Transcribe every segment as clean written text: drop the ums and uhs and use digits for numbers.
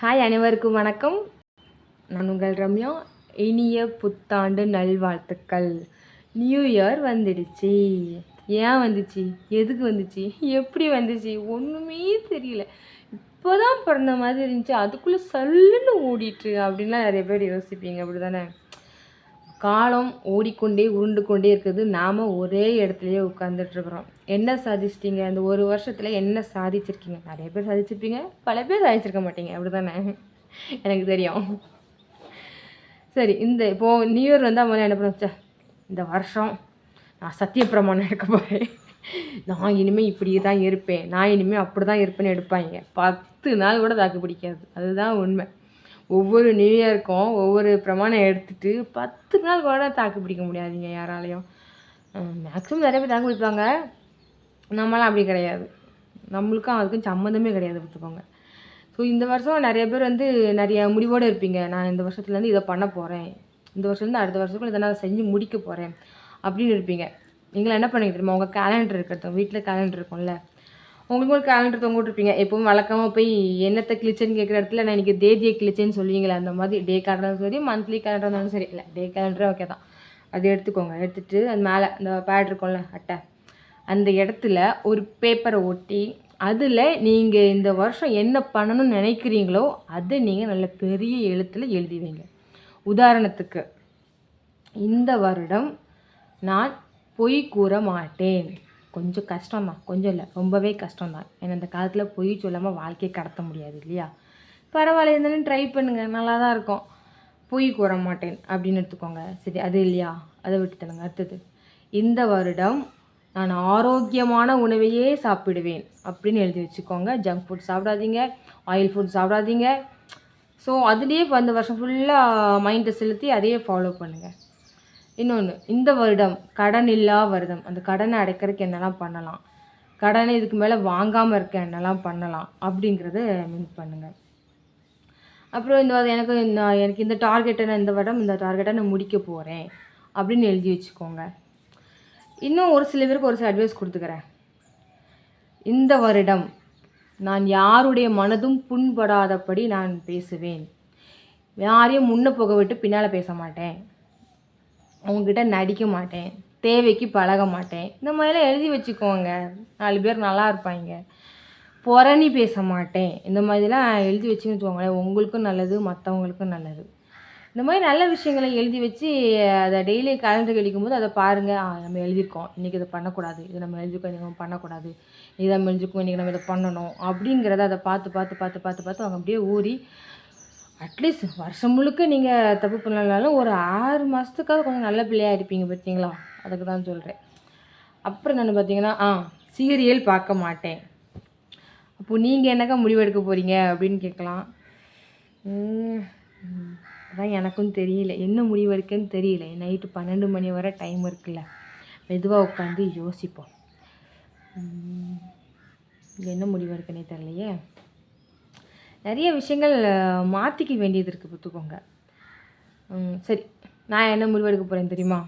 Hi, அனைவருக்கும் வணக்கம். நான் உங்கள் ரம்யா. இனிய புத்தாண்டு நல்வாழ்த்துக்கள். நியூ இயர் வந்துடுச்சு. ஏன் வந்துச்சு, எதுக்கு வந்துச்சு, எப்படி வந்துச்சு, ஒன்றுமே தெரியல. இப்போ தான் பிறந்த மாதிரி இருந்துச்சு, அதுக்குள்ளே சல்லுன்னு ஓடிட்டு அப்படின்லாம் நிறைய பேர் யோசிப்பீங்க, அப்படி தானே? காலம் ஓடிக்கொண்டே உருண்டு கொண்டே இருக்குது. நாம் ஒரே இடத்துலையே உட்காந்துட்ருக்குறோம். என்ன சாதிச்சிட்டிங்க இந்த ஒரு வருஷத்தில், என்ன சாதிச்சிருக்கீங்க? நிறைய பேர் சாதிச்சிருப்பீங்க, பல பேர் சாதிச்சிருக்க மாட்டீங்க, அப்படி தானே? எனக்கு தெரியும். சரி, இப்போது நியூ இயர் வந்தால் முதல்ல என்ன பண்ணுச்சா, இந்த வருஷம் நான் சத்திய பிரமாணம் எடுக்க போகிறேன், நான் இனிமேல் இப்படி தான் இருப்பேன், நான் இனிமேல் அப்படி தான் இருப்பேன்னு எடுப்பாங்க. 10 நாள் கூட தாக்கு பிடிக்காது. அதுதான் உண்மை. ஒவ்வொரு நியூ இயருக்கும் ஒவ்வொரு பிரமாணம் எடுத்துகிட்டு 10 நாள் கூட தாக்கு பிடிக்க முடியாதுங்க யாராலையும். மேக்ஸிமம் நிறைய பேர் தாக்கு பிடிப்பாங்க. நம்மளாம் அப்படி கிடையாது. நம்மளுக்கும் அதுக்கும் சம்மந்தமே கிடையாது, பார்த்துக்கோங்க. ஸோ இந்த வருஷம் நிறைய பேர் நிறைய முடிவோடு இருப்பீங்க. நான் இந்த வருஷத்துலேருந்து இதை பண்ண போகிறேன், இந்த வருஷத்துலேருந்து அடுத்த வருஷத்துக்குள்ள இதை நான் செஞ்சு முடிக்க போகிறேன் அப்படின்னு இருப்பீங்க. நீங்களும் என்ன பண்ணிங்க தெரியுமா, உங்கள் கேலண்டர் இருக்கிறது, வீட்டில் கேலண்டர் இருக்கும்ல, உங்களுக்கு ஒரு கேலண்டர் தொங்க விட்டுருப்பீங்க. எப்பவும் வழக்கமாக போய் என்னத்தை கிழிச்சேன்னு கேட்குற இடத்துல நான் இன்றைக்கி தேதியை கிழிச்சேன்னு சொல்லுவீங்களே, அந்த மாதிரி டே கேலண்டரும் சரி, மந்த்லி கேலண்டர் இருந்தாலும் சரி, இல்லை டே கேலண்டரே ஓகே தான். அது எடுத்துக்கோங்க. எடுத்துகிட்டு அது மேலே அந்த பேட் இருக்கும்ல, அட்டை, அந்த இடத்துல ஒரு பேப்பரை ஒட்டி அதில் நீங்கள் இந்த வருஷம் என்ன பண்ணணும்னு நினைக்கிறீங்களோ அதை நீங்கள் நல்ல பெரிய எழுத்தில் எழுதி வைங்க. உதாரணத்துக்கு, இந்த வருடம் நான் பொய் கூற மாட்டேன். கொஞ்சம் கஷ்டம்தான், கொஞ்சம் இல்லை ரொம்பவே கஷ்டம்தான். ஏன்னா இந்த காலத்தில் பொய் சொல்லாமல் வாழ்க்கையை கடத்த முடியாது இல்லையா? பரவாயில்ல, இருந்தாலும் ட்ரை பண்ணுங்கள், நல்லா தான் இருக்கும். பொய் கூற மாட்டேன் அப்படின்னு எடுத்துக்கோங்க. சரி, அது இல்லையா, அதை விட்டுத்தனுங்க. அடுத்தது, இந்த வருடம் நான் ஆரோக்கியமான உணவையே சாப்பிடுவேன் அப்படின்னு எழுதி வச்சுக்கோங்க. ஜங்க் ஃபுட் சாப்பிடாதீங்க, ஆயில் ஃபுட் சாப்பிடாதீங்க. ஸோ அதுலேயே அந்த வருஷம் ஃபுல்லாக மைண்டை செலுத்தி அதையே ஃபாலோ பண்ணுங்கள். இன்னொன்று, இந்த வருடம் கடன் இல்லா வருடம். அந்த கடனை அடைக்கிறதுக்கு என்னெல்லாம் பண்ணலாம், கடனை இதுக்கு மேலே வாங்காமல் இருக்க என்னெல்லாம் பண்ணலாம் அப்படிங்கிறத மீன் பண்ணுங்கள். அப்புறம் எனக்கு இந்த டார்கெட்டை நான் இந்த வருடம் இந்த டார்கெட்டை நான் முடிக்க போகிறேன் அப்படின்னு எழுதி வச்சுக்கோங்க. இன்னும் ஒரு சில பேருக்கு ஒரு சில அட்வைஸ் கொடுத்துக்கிறேன். இந்த வருடம் நான் யாருடைய மனதும் புண்படாதபடி நான் பேசுவேன். யாரையும் முன்ன போக விட்டு பின்னால் பேச மாட்டேன், அவங்கக்கிட்ட நடிக்க மாட்டேன், தேவைக்கு பழக மாட்டேன். இந்த மாதிரிலாம் எழுதி வச்சுக்கோங்க. 4 பேர் நல்லா இருப்பாங்க. புரணி பேச மாட்டேன். இந்த மாதிரிலாம் எழுதி வச்சுன்னு வச்சுக்கோங்களேன். உங்களுக்கும் நல்லது, மற்றவங்களுக்கும் நல்லது. இந்த மாதிரி நல்ல விஷயங்களை எழுதி வச்சு அதை டெய்லி கேலண்டர் எழுதிக்கும்போது அதை பாருங்கள். நம்ம எழுதியிருக்கோம், இன்றைக்கி இதை பண்ணக்கூடாது, இது நம்ம எழுதியிருக்கோம், இன்றைக்கி நம்ம பண்ணக்கூடாது, இதை நம்ம எழுதியிருக்கோம், இன்றைக்கி நம்ம இதை பண்ணணும் அப்படிங்கிறத அதை பார்த்து பார்த்து பார்த்து பார்த்து பார்த்து அவங்க அப்படியே ஊறி அட்லீஸ்ட் வருஷம் முழுக்க நீங்கள் தப்பு பண்ணலனாலும் ஒரு 6 மாதத்துக்காக கொஞ்சம் நல்ல பிள்ளையாக இருப்பீங்க, பார்த்தீங்களா? அதுக்கு தான் சொல்கிறேன். அப்புறம் நான் பார்த்தீங்கன்னா சீரியல் பார்க்க மாட்டேன். அப்போது நீங்கள் என்னக்கா முடிவெடுக்க போகிறீங்க அப்படின்னு கேட்கலாம். அதான் எனக்கும் தெரியல, என்ன முடிவெடுக்கன்னு தெரியல. நைட்டு 12 மணி வரை டைம் இருக்குல்ல, மெதுவாக உட்காந்து யோசிப்போம். என்ன முடிவெடுக்கனே தெரியலையே. நிறைய விஷயங்கள் மாற்றிக்க வேண்டியது இருக்குது, பார்த்துக்கோங்க. சரி, நான் என்ன முடிவெடுக்க போகிறேன் தெரியுமா?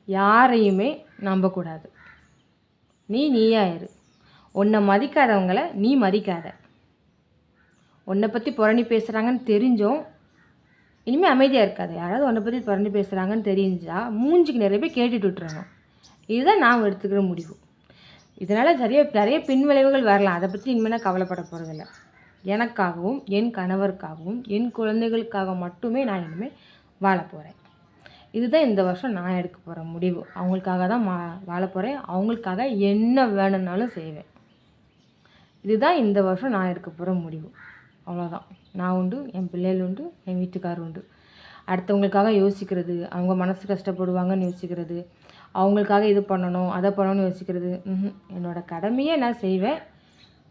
யாரையுமே நம்பக்கூடாது. நீயா இரு. உன்னை மதிக்காதவங்களை நீ மதிக்காத. உன்னை பற்றி புரணி பேசுகிறாங்கன்னு தெரிஞ்சோம் இனிமேல் அமைதியாக இருக்காது. யாராவது உன்னை பற்றி புரணி பேசுகிறாங்கன்னு தெரிஞ்சால் மூஞ்சிக்கு நிறைய பேர் கேட்டுட்டு விட்டுறாங்க. இதுதான் நான் எடுத்துக்கிற முடிவு. இதனால் நிறைய பின்விளைவுகள் வரலாம். அதை பற்றி இனிமேல் நான் கவலைப்பட போகிறதில்ல. எனக்காகவும் என் கணவருக்காகவும் என் குழந்தைகளுக்காக மட்டுமே நான் இனிமேல் வாழ போகிறேன். இதுதான் இந்த வருஷம் நான் எடுக்க போகிற முடிவு. அவங்களுக்காக தான் வாழ போகிறேன். அவங்களுக்காக என்ன வேணும்னாலும் செய்வேன். இதுதான் இந்த வருஷம் நான் எடுக்க போகிற முடிவு. அவ்வளோதான். நான் உண்டு, என் பிள்ளைகள் உண்டு, என் வீட்டுக்காரர் உண்டு. அடுத்தவங்களுக்காக யோசிக்கிறது, அவங்க மனசு கஷ்டப்படுவாங்கன்னு யோசிக்கிறது, அவங்களுக்காக இது பண்ணணும் அதை பண்ணணும்னு யோசிக்கிறது, என்னோடய கடமையை நான் செய்வேன்.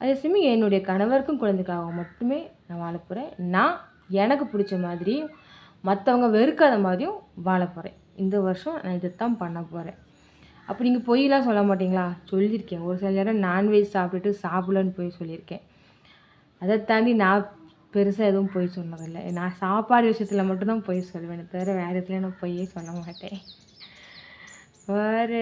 அதே சமயம் என்னுடைய கணவருக்கும் குழந்தைக்காக மட்டுமே நான் வாழ போகிறேன். நான் எனக்கு பிடிச்ச மாதிரியும் மற்றவங்க வெறுக்காத மாதிரியும் வாழ போகிறேன். இந்த வருஷம் நான் இதைத்தான் பண்ண போகிறேன். அப்போ நீங்கள் பொய்லாம் சொல்ல மாட்டிங்களா? சொல்லியிருக்கேன். ஒரு சில நேரம் நான்வெஜ் சாப்பிடலன்னு போய் சொல்லியிருக்கேன். அதை தாண்டி நான் பெருசாக எதுவும் பொய் சொன்னதில்லை. நான் சாப்பாடு விஷயத்தில் மட்டும்தான் பொய் சொல்லுவேன், தவிர வேறு இடத்துல நான் பொய்யே சொல்ல மாட்டேன். வேறு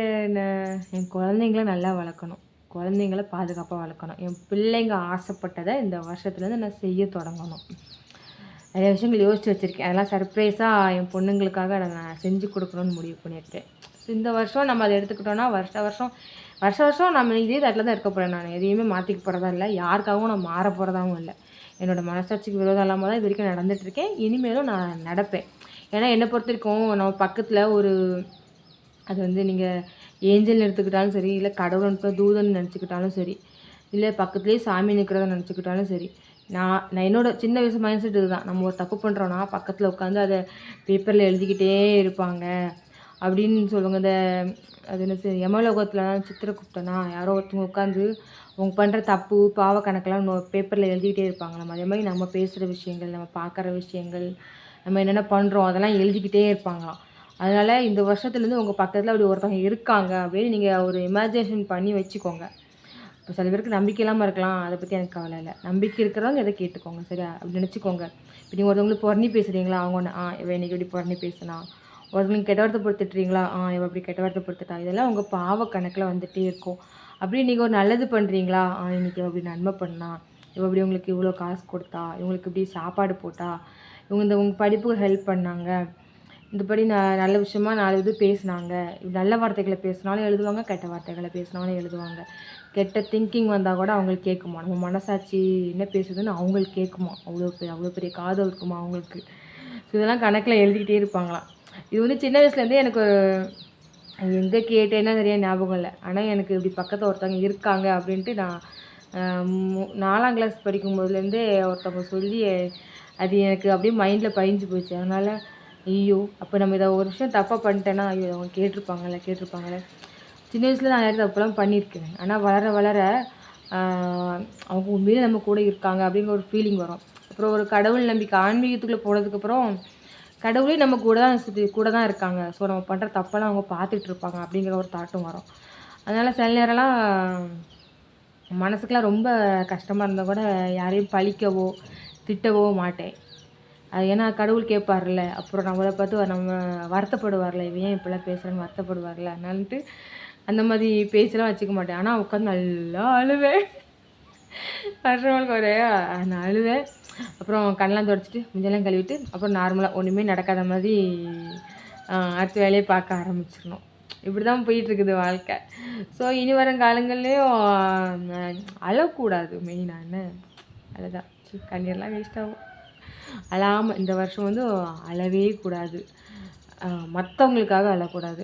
என் குழந்தைங்கள நல்லா வளர்க்கணும். குழந்தைங்கள பாதுகாப்பாக வளர்க்கணும். என் பிள்ளைங்க ஆசைப்பட்டதை இந்த வருஷத்துலேருந்து நான் செய்ய தொடங்கணும். நிறைய விஷயங்கள் யோசித்து வச்சுருக்கேன். அதெல்லாம் சர்ப்ரைஸாக என் பொண்ணுங்களுக்காக நான் செஞ்சு கொடுக்கணும்னு முடிவு பண்ணியிருக்கேன். ஸோ இந்த வருஷம் நம்ம அதை எடுத்துக்கிட்டோன்னா வருஷம் நம்ம இதே தட்டில் தான் இருக்க போகிறேன். நான் எதையுமே மாற்றிக்க போகிறதா இல்லை, யாருக்காகவும் நான் மாற போகிறதாகவும் இல்லை. என்னோடய மனசாட்சிக்கு விரோதம் இல்லாமல் தான் இது வரைக்கும் நடந்துகிட்ருக்கேன். இனிமேலும் நான் நடப்பேன். ஏன்னா என்னை பொறுத்த வரைக்கும் நம்ம பக்கத்தில் ஒரு அது வந்து நீங்கள் ஏஞ்சல் எடுத்துக்கிட்டாலும் சரி, இல்லை கடவுள் தூதன் நினச்சிக்கிட்டாலும் சரி, இல்லை பக்கத்துலேயே சாமி நிற்கிறத நினச்சிக்கிட்டாலும் சரி, நான் என்னோட சின்ன வயசு மைண்ட் செட் இதுதான். நம்ம ஒரு தப்பு பண்ணுறோன்னா பக்கத்தில் உட்காந்து அதை பேப்பரில் எழுதிக்கிட்டே இருப்பாங்க அப்படின்னு சொல்லுவாங்க. அது என்ன யமலோகத்தில் சித்திரகுப்தனா யாரோ ஒருத்தவங்க உட்காந்து அவங்க பண்ணுற தப்பு பாவ கணக்கெல்லாம் பேப்பரில் எழுதிக்கிட்டே இருப்பாங்க. நம்ம அதே மாதிரி நம்ம பேசுகிற விஷயங்கள், நம்ம பார்க்குற விஷயங்கள், நம்ம என்னென்ன பண்ணுறோம் அதெல்லாம் எழுதிக்கிட்டே இருப்பாங்களாம். அதனால் இந்த வருஷத்துலேருந்து உங்கள் பக்கத்தில் அப்படி ஒருத்தவங்க இருக்காங்க அப்படின்னு நீங்கள் ஒரு இமேஜினேஷன் பண்ணி வச்சுக்கோங்க. இப்போ சில பேருக்கு நம்பிக்கை இல்லாமல் இருக்கலாம், அதை பற்றி எனக்கு கவலை இல்லை. நம்பிக்கை இருக்கிறவங்க எதை கேட்டுக்கோங்க, சரியா? அப்படி நினச்சிக்கோங்க. இப்போ நீங்கள் ஒருத்தவங்களுக்கு புறணி பேசுகிறீங்களா, அவங்க இவன் இன்றைக்கி இப்படி புறணி பேசினா, ஒருத்தவங்களுக்கு கெட்ட வார்த்தை பொறுத்துட்றீங்களா, இவன் அப்படி கெட்ட வார்த்தை பொறுத்துட்டா, இதெல்லாம் உங்கள் பாவ கணக்கில் வந்துகிட்டே இருக்கும். அப்படி நீங்கள் ஒரு நல்லது பண்ணுறீங்களா, இன்றைக்கி அப்படி நன்மை பண்ணா, இவன் அப்படி உங்களுக்கு இவ்வளோ காசு கொடுத்தா, இவங்களுக்கு இப்படி சாப்பாடு போட்டா, இவங்க உங்கள் படிப்புக்கு ஹெல்ப் பண்ணாங்க, இந்தபடி நல்ல விஷயமா 4 இது பேசுனாங்க. நல்ல வார்த்தைகளை பேசினாலும் எழுதுவாங்க, கெட்ட வார்த்தைகளை பேசினாலும் எழுதுவாங்க. கெட்ட திங்கிங் வந்தால் கூட அவங்களுக்கு கேட்குமா, நம்ம மனசாட்சி என்ன பேசுதுன்னு அவங்களுக்கு கேட்குமா, அவ்வளோ பெரிய காது இருக்குமா அவங்களுக்கு. ஸோ இதெல்லாம் கணக்கில் எழுதிக்கிட்டே இருப்பாங்களாம். இது வந்து சின்ன வயசுலேருந்தே எனக்கு எங்கே கேட்டேன்னா நிறைய ஞாபகம் இல்லை. ஆனால் எனக்கு இப்படி பக்கத்தில் ஒருத்தவங்க இருக்காங்க அப்படின்ட்டு நான் 4ஆம் கிளாஸ் படிக்கும்போதுலேருந்தே ஒருத்தவங்க சொல்லி அது எனக்கு அப்படியே மைண்டில் பதிஞ்சு போச்சு. அதனால் ஐயோ அப்போ நம்ம இதை ஒரு விஷயம் தப்பாக பண்ணிட்டேன்னா ஐயோ அவங்க கேட்டிருப்பாங்களே. சின்ன வயசில் நான் நிறைய தப்புலாம் பண்ணியிருக்கேன். ஆனால் வளர அவங்க உண்மையிலே நம்ம கூட இருக்காங்க அப்படிங்கிற ஒரு ஃபீலிங் வரும். அப்புறம் ஒரு கடவுள் நம்பிக்கை ஆன்மீகத்துக்குள்ளே போனதுக்கப்புறம் கடவுளே நம்ம கூட தான் இருக்காங்க. ஸோ நம்ம பண்ணுற தப்பெல்லாம் அவங்க பார்த்துட்ருப்பாங்க அப்படிங்கிற ஒரு தாட்டும் வரும். அதனால் சில நேரம்லாம் மனசுக்கெலாம் ரொம்ப கஷ்டமாக இருந்தால் கூட யாரையும் பழிக்கவோ திட்டவோ மாட்டேன். அது ஏன்னா கடவுள் கேட்பார்ல, அப்புறம் நம்மளை பார்த்து நம்ம வருத்தப்படுவார்ல, இவன் ஏன் இப்படிலாம் பேசுகிறேன்னு வருத்தப்படுவார்ல, அதனாலட்டு அந்த மாதிரி பேச்செல்லாம் வச்சுக்க மாட்டேன். ஆனால் உட்காந்து நல்லா அழுவேன். வருஷங்களுக்கு ஒரு நான் அழுவேன். அப்புறம் கண்ணெலாம் துடைச்சிட்டு முஞ்செல்லாம் கழுவிட்டு அப்புறம் நார்மலாக ஒன்றுமே நடக்காத மாதிரி அடுத்த வேலையை பார்க்க ஆரம்பிச்சிடணும். இப்படி தான் போயிட்டுருக்குது வாழ்க்கை. ஸோ இனி வரும் காலங்கள்லேயும் அழக்கூடாது. மெயினான அழதான் கண்ணீர்லாம் வேஸ்ட் ஆகும். அழாமல் இந்த வருஷம் வந்து அழவே கூடாது. மற்றவங்களுக்காக அழக்கூடாது.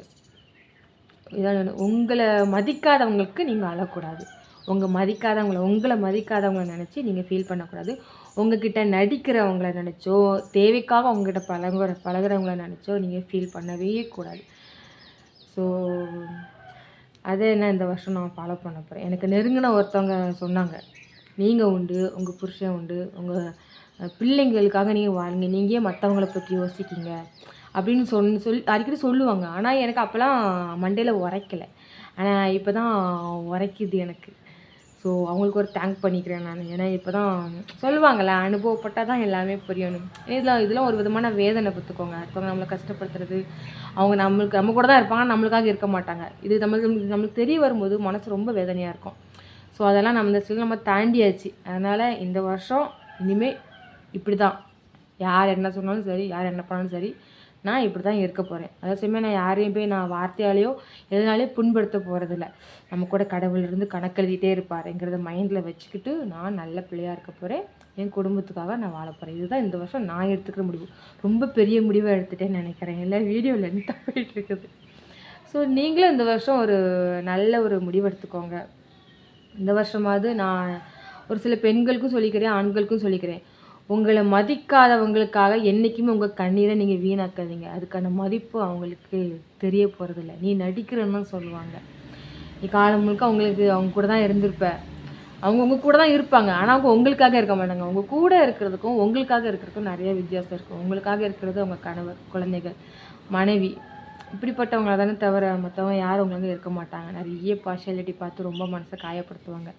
இதான் உங்களை மதிக்காதவங்களுக்கு நீங்கள் அழக்கூடாது. உங்களை மதிக்காதவங்கள நினச்சி நீங்கள் ஃபீல் பண்ணக்கூடாது. உங்ககிட்ட நடிக்கிறவங்கள நினச்சோ, தேவைக்காக அவங்ககிட்ட பழகுறவங்கள நினச்சோ நீங்கள் ஃபீல் பண்ணவே கூடாது. ஸோ அதை இந்த வருஷம் நான் ஃபாலோ பண்ண போகிறேன். எனக்கு நெருங்கின ஒருத்தவங்க சொன்னாங்க, நீங்கள் உண்டு, உங்கள் புருஷன் உண்டு, உங்கள் பிள்ளைங்களுக்காக நீங்கள் வாழுங்க, நீங்கள் ஏன் மற்றவங்கள பற்றி யோசிக்கிங்க அப்படின்னு அடிக்கடி சொல்லுவாங்க. ஆனால் எனக்கு அப்போல்லாம் மண்டையில் உரைக்கலை. ஆனால் இப்போ தான் உரைக்குது எனக்கு. ஸோ அவங்களுக்கு ஒரு தேங்க் பண்ணிக்கிறேன் நான். ஏன்னா இப்போ தான் சொல்லுவாங்கள்ல, அனுபவப்பட்டால் தான் எல்லாமே புரியணும். இதெல்லாம் ஒரு விதமான வேதனை பார்த்துக்கோங்க. அடுத்தவங்க நம்மளை கஷ்டப்படுத்துறது, அவங்க நம்ம கூட தான் இருப்பாங்க, நம்மளுக்காக இருக்க மாட்டாங்க. இது நம்மளுக்கு தெரிய வரும்போது மனசு ரொம்ப வேதனையாக இருக்கும். ஸோ அதெல்லாம் நம்ம தாண்டியாச்சு. அதனால் இந்த வருஷம் இனிமேல் இப்படி தான். யார் என்ன சொன்னாலும் சரி, யார் என்ன பண்ணாலும் சரி, நான் இப்படி தான் இருக்க போகிறேன். அதே சமயம் நான் யாரையும் போய் நான் வார்த்தையாலேயோ எதனாலேயும் புண்படுத்த போகிறதில்ல. நம்ம கூட கடவுள் இருந்து கணக்கெழுதிட்டே இருப்பாருங்கிறத மைண்டில் வச்சுக்கிட்டு நான் நல்ல பிள்ளையாக இருக்க போகிறேன். என் குடும்பத்துக்காக நான் வாழ போகிறேன். இதுதான் இந்த வருஷம் நான் எடுத்துக்கிற முடிவு. ரொம்ப பெரிய முடிவை எடுத்துகிட்டேன்னு நினைக்கிறேன். எல்லாம் வீடியோ லென்த்தாக போயிட்டுருக்குது. ஸோ நீங்களும் இந்த வருஷம் ஒரு நல்ல ஒரு முடிவு எடுத்துக்கோங்க. இந்த வருஷமாவது நான் ஒரு சில பெண்களுக்கும் சொல்லிக்கிறேன், ஆண்களுக்கும் சொல்லிக்கிறேன். உங்களை மதிக்காதவங்களுக்காக என்றைக்குமே உங்கள் கண்ணீரை நீங்கள் வீணாக்காதீங்க. அதுக்கான மதிப்பு அவங்களுக்கு தெரிய போகிறதில்ல. நீ நடிக்கிறன்னு தான் சொல்லுவாங்க. நீ காலம் முழுக்க அவங்க கூட தான் இருந்திருப்ப. அவங்க உங்கள் கூட தான் இருப்பாங்க. ஆனால் அவங்க உங்களுக்காக இருக்க மாட்டாங்க. அவங்க கூட இருக்கிறதுக்கும் உங்களுக்காக இருக்கிறதுக்கும் நிறைய வித்தியாசம் இருக்கும். உங்களுக்காக இருக்கிறது உங்கள் கணவர், குழந்தைகள், மனைவி, இப்படிப்பட்டவங்கள தானே தவிர மற்றவங்க யாரும் உங்களுக்காக இருக்க மாட்டாங்க. நிறைய பார்ஷியாலிட்டி பார்த்து ரொம்ப மனசை காயப்படுத்துவாங்க.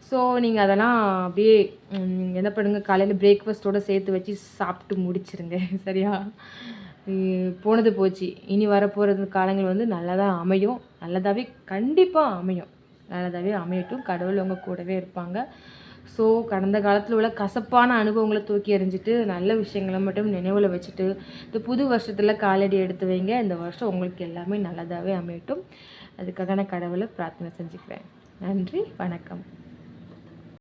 ஸோ நீங்கள் அதெல்லாம் அப்படியே என்ன பண்ணுங்கள், காலையில் பிரேக்ஃபாஸ்ட்டோடு சேர்த்து வச்சு சாப்பிட்டு முடிச்சிருங்க. சரியா? போனது போச்சு. இனி வரப்போகிறது காலங்கள் வந்து நல்லதாக அமையும். நல்லதாகவே கண்டிப்பாக அமையும். நல்லதாகவே அமையட்டும். கடவுள் உங்கள் கூடவே இருப்பாங்க. ஸோ கடந்த காலத்தில் உள்ள கசப்பான அனுபவங்களை தூக்கி எறிஞ்சிட்டு நல்ல விஷயங்களை மட்டும் நினைவில் வச்சுட்டு இந்த புது வருஷத்தில் காலடி எடுத்து வைங்க. இந்த வருஷம் உங்களுக்கு எல்லாமே நல்லதாகவே அமையட்டும். அதுக்காக நான் கடவுளை பிரார்த்தனை செஞ்சுக்கிறேன். நன்றி, வணக்கம்.